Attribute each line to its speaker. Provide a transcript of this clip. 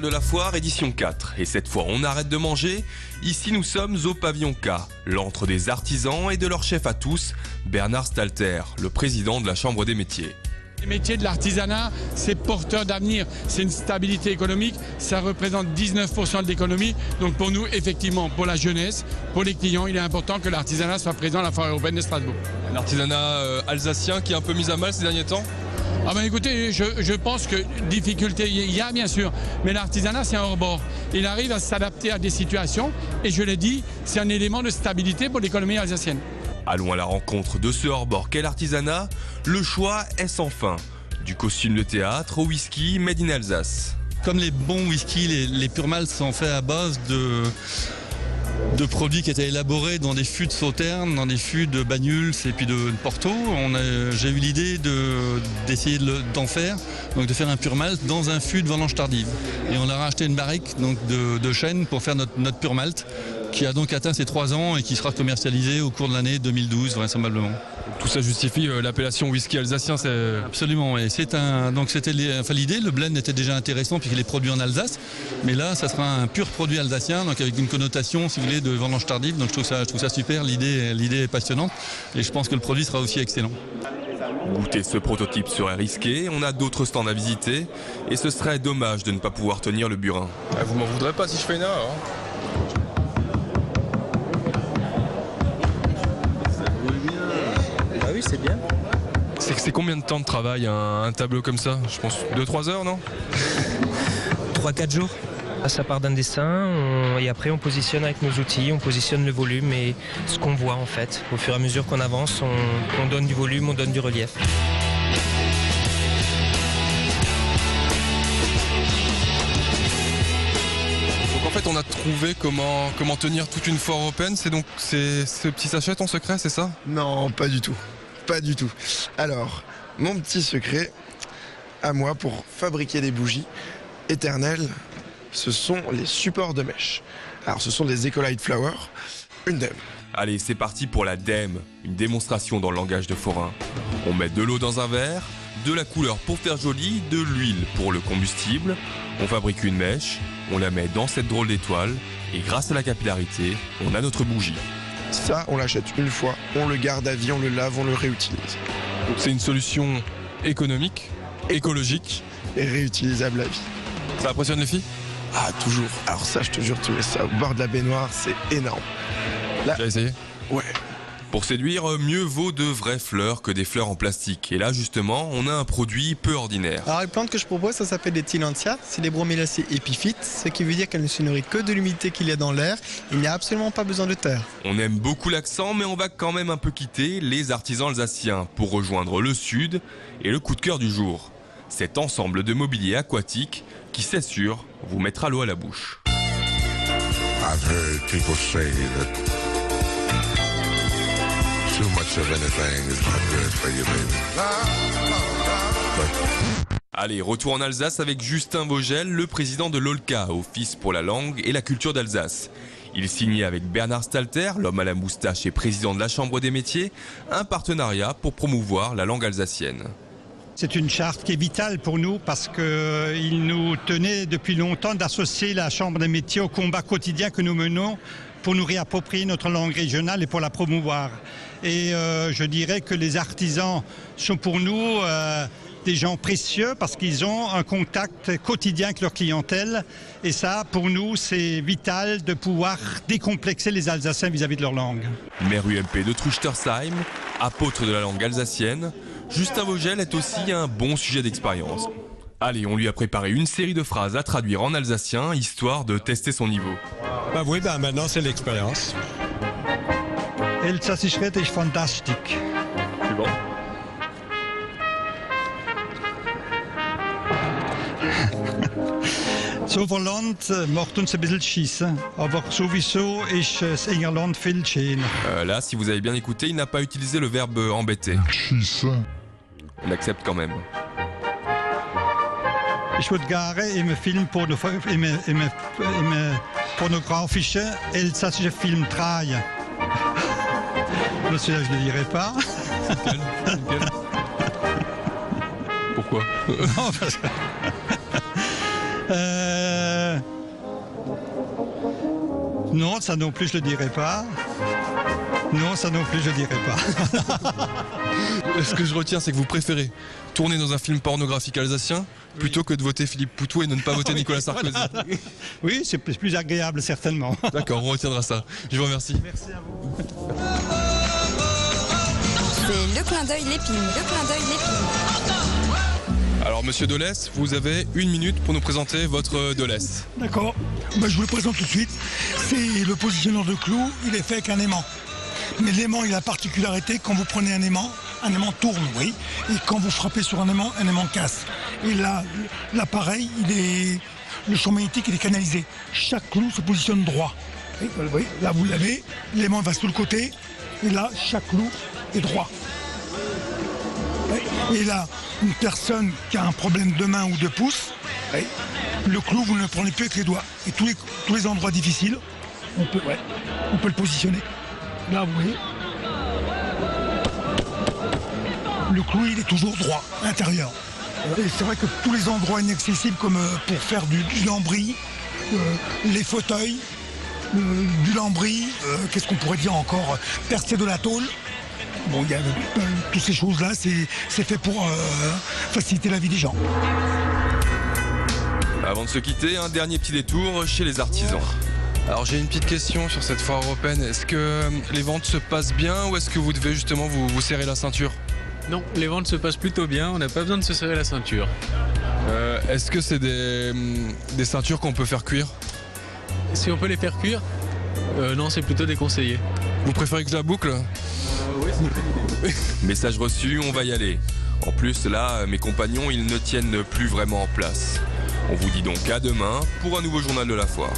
Speaker 1: de la foire édition 4. Et cette fois, on arrête de manger. Ici, nous sommes au pavillon K, l'antre des artisans et de leur chef à tous, Bernard Stalter, le président de la Chambre des métiers.
Speaker 2: Les métiers de l'artisanat, c'est porteur d'avenir, c'est une stabilité économique, ça représente 19% de l'économie. Donc pour nous, effectivement, pour la jeunesse, pour les clients, il est important que l'artisanat soit présent à la foire européenne de Strasbourg.
Speaker 3: L'artisanat alsacien qui est un peu mis à mal ces derniers temps?
Speaker 2: Ah ben écoutez, je pense que difficulté il y a bien sûr, mais l'artisanat c'est un hors-bord. Il arrive à s'adapter à des situations et je l'ai dit, c'est un élément de stabilité pour l'économie alsacienne.
Speaker 1: Allons à la rencontre de ce hors-bord qu'est l'artisanat. Le choix est sans fin. Du costume de théâtre au whisky made in Alsace.
Speaker 4: Comme les bons whiskies, les pure malt sont faits à base de produits qui étaient élaborés dans des fûts de Sauternes, dans des fûts de Banyuls et puis de Porto. J'ai eu l'idée d'essayer d'en faire, donc de faire un pure malt dans un fût de vendange tardive. Et on a racheté une barrique donc de chêne pour faire notre pure malt, qui a donc atteint ses 3 ans et qui sera commercialisé au cours de l'année 2012 vraisemblablement.
Speaker 3: Tout ça justifie l'appellation whisky alsacien, c'est...
Speaker 4: Absolument, et l'idée, le blend était déjà intéressant puisqu'il est produit en Alsace, mais là ça sera un pur produit alsacien, donc avec une connotation, si vous voulez, de vendange tardive, donc je trouve ça super, l'idée est passionnante et je pense que le produit sera aussi excellent.
Speaker 1: Goûter ce prototype serait risqué, on a d'autres stands à visiter et ce serait dommage de ne pas pouvoir tenir le burin.
Speaker 3: Vous m'en voudrez pas si je fais une erreur, hein?
Speaker 5: Oui, c'est bien.
Speaker 3: C'est combien de temps de travail un tableau comme ça? Je pense 2-3 heures, non?
Speaker 5: 3-4 jours. Ça part d'un dessin et après on positionne avec nos outils, on positionne le volume et ce qu'on voit en fait. Au fur et à mesure qu'on avance, on donne du volume, on donne du relief.
Speaker 3: Donc en fait on a trouvé comment tenir toute une foire européenne. C'est donc ce petit sachet ton secret, c'est ça?
Speaker 6: Non, pas du tout. Pas du tout. Alors, mon petit secret, à moi, pour fabriquer des bougies éternelles, ce sont les supports de mèche. Alors, ce sont des Ecolite Flower, une dème.
Speaker 1: Allez, c'est parti pour la dème, une démonstration dans le langage de forain. On met de l'eau dans un verre, de la couleur pour faire joli, de l'huile pour le combustible. On fabrique une mèche, on la met dans cette drôle d'étoile et grâce à la capillarité, on a notre bougie.
Speaker 6: Ça, on l'achète une fois, on le garde à vie, on le lave, on le réutilise.
Speaker 3: Donc c'est une solution économique, écologique
Speaker 6: et réutilisable à vie.
Speaker 3: Ça impressionne les filles?
Speaker 6: Ah, toujours. Alors ça, je te jure, tu mets ça au bord de la baignoire, c'est énorme. Là,
Speaker 3: j'ai essayé?
Speaker 6: Ouais.
Speaker 1: Pour séduire, mieux vaut de vraies fleurs que des fleurs en plastique. Et là, justement, on a un produit peu ordinaire.
Speaker 7: Alors, les plantes que je propose, ça s'appelle des Tillandsia. C'est des bromélacées épiphytes, ce qui veut dire qu'elles ne se nourrissent que de l'humidité qu'il y a dans l'air. Il n'y a absolument pas besoin de terre.
Speaker 1: On aime beaucoup l'accent, mais on va quand même un peu quitter les artisans alsaciens pour rejoindre le sud et le coup de cœur du jour. Cet ensemble de mobilier aquatique qui, c'est sûr, vous mettra l'eau à la bouche.
Speaker 8: I've heard people say that too much of anything is not good for you, baby.
Speaker 1: Allez, retour en Alsace avec Justin Vogel, le président de l'OLCA, Office pour la langue et la culture d'Alsace. Il signait avec Bernard Stalter, l'homme à la moustache et président de la Chambre des métiers, un partenariat pour promouvoir la langue alsacienne.
Speaker 9: C'est une charte qui est vitale pour nous parce qu'il nous tenait depuis longtemps d'associer la Chambre des métiers au combat quotidien que nous menons pour nous réapproprier notre langue régionale et pour la promouvoir. Et je dirais que les artisans sont pour nous des gens précieux parce qu'ils ont un contact quotidien avec leur clientèle. Et ça, pour nous, c'est vital de pouvoir décomplexer les Alsaciens vis-à-vis de leur langue.
Speaker 1: Maire UMP de Truchtersheim, apôtre de la langue alsacienne, Justin Vogel est aussi un bon sujet d'expérience. Allez, on lui a préparé une série de phrases à traduire en alsacien, histoire de tester son niveau.
Speaker 10: Oui, maintenant c'est l'expérience.
Speaker 9: Elsassisch rede ich fantastisch.
Speaker 3: C'est bon.
Speaker 9: Sauverland macht uns ein bisschen schießen, aber sowieso ist das Engerland viel schöner.
Speaker 1: Là, si vous avez bien écouté, il n'a pas utilisé le verbe embêter. On accepte quand même.
Speaker 9: Ich würde gerne im pornografischen elsassischen Film drehen. Celui-là, je ne le dirai pas.
Speaker 3: Pourquoi?
Speaker 9: Non, parce que Non, ça non plus, je le dirais pas. Non, ça non plus, je le dirais pas.
Speaker 3: Ce que je retiens, c'est que vous préférez tourner dans un film pornographique alsacien plutôt que de voter Philippe Poutou et de ne pas voter Nicolas Sarkozy.
Speaker 9: Voilà. Oui, c'est plus agréable, certainement.
Speaker 3: D'accord, on retiendra ça. Je vous remercie.
Speaker 9: Merci à vous.
Speaker 11: C'est le clin d'œil l'épine, le clin d'œil l'épine.
Speaker 3: Alors, monsieur Delès, vous avez 1 minute pour nous présenter votre Delès.
Speaker 12: D'accord, je vous le présente tout de suite. C'est le positionneur de clou, il est fait avec un aimant. Mais l'aimant, il a la particularité, quand vous prenez un aimant tourne, oui. Et quand vous frappez sur un aimant casse. Et là, l'appareil, le champ magnétique, il est canalisé. Chaque clou se positionne droit. Oui, vous voyez, là, vous l'avez, l'aimant va sur le côté, et là, chaque clou est droit. Oui. Et là, une personne qui a un problème de main ou de pouce, oui, le clou, vous ne le prenez plus avec les doigts. Et tous les endroits difficiles, on peut le positionner. Là, vous voyez, le clou, il est toujours droit, à l'intérieur. Et c'est vrai que tous les endroits inaccessibles, comme pour faire du lambris, les fauteuils, du lambris, qu'est-ce qu'on pourrait dire encore, percer de la tôle. Bon, il y a toutes ces choses-là, c'est fait pour faciliter la vie des gens.
Speaker 1: Avant de se quitter, un dernier petit détour chez les artisans.
Speaker 3: Alors j'ai une petite question sur cette foire européenne. Est-ce que les ventes se passent bien ou est-ce que vous devez justement vous serrer la ceinture?
Speaker 13: Non, les ventes se passent plutôt bien, on n'a pas besoin de se serrer la ceinture.
Speaker 3: Est-ce que c'est des ceintures qu'on peut faire cuire?
Speaker 13: Si on peut les faire cuire, non, c'est plutôt déconseillé.
Speaker 3: Vous préférez que je la boucle?
Speaker 13: Oui, c'est une bonne idée.
Speaker 1: Message reçu, on va y aller. En plus, là, mes compagnons, ils ne tiennent plus vraiment en place. On vous dit donc à demain pour un nouveau journal de la foire.